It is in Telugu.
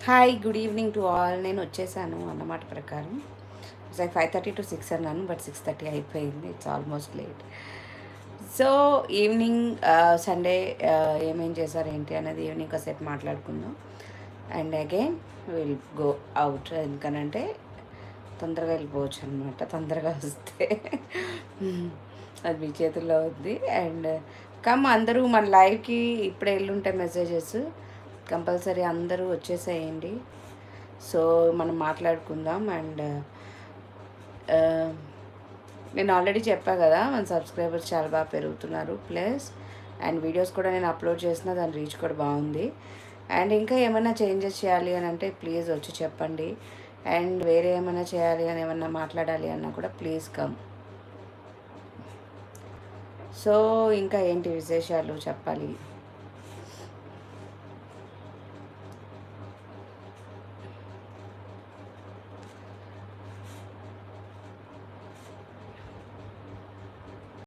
Hi good evening to all. నేను వచ్చేసాను అన్నమాట ప్రకారం. లైక్ 5:30 to 6 అన్నాను, బట్ 6:30 అయిపోయింది. It's almost late. So evening Sunday ఏమేం చేశారు ఏంటి అనేది ఈవినింగ్ కాసేపు మాట్లాడుకుందాం. And again will go out. ఎందుకనంటే తొందరగా వెళ్ళిపోవచ్చు అనమాట. తొందరగా వస్తే అది మీ చేతుల్లో ఉంది. అండ్ అందరూ మన లైవ్కి ఇప్పుడే వెళ్ళుంటాయి మెసేజెస్. కంపల్సరీ అందరూ వచ్చేసేయండి. సో మనం మాట్లాడుకుందాం. అండ్ నేను ఆల్రెడీ చెప్పా కదా, మన సబ్స్క్రైబర్స్ చాలా బాగా పెరుగుతున్నారు. ప్లస్ అండ్ వీడియోస్ కూడా నేను అప్లోడ్ చేసిన దాని రీచ్ కూడా బాగుంది. అండ్ ఇంకా ఏమైనా చేంజెస్ చేయాలి అని అంటే ప్లీజ్ వచ్చి చెప్పండి. అండ్ వేరే ఏమైనా చేయాలి అని ఏమన్నా మాట్లాడాలి అన్నా కూడా ప్లీజ్ కమ్. సో ఇంకా ఏంటి విశేషాలు చెప్పాలి.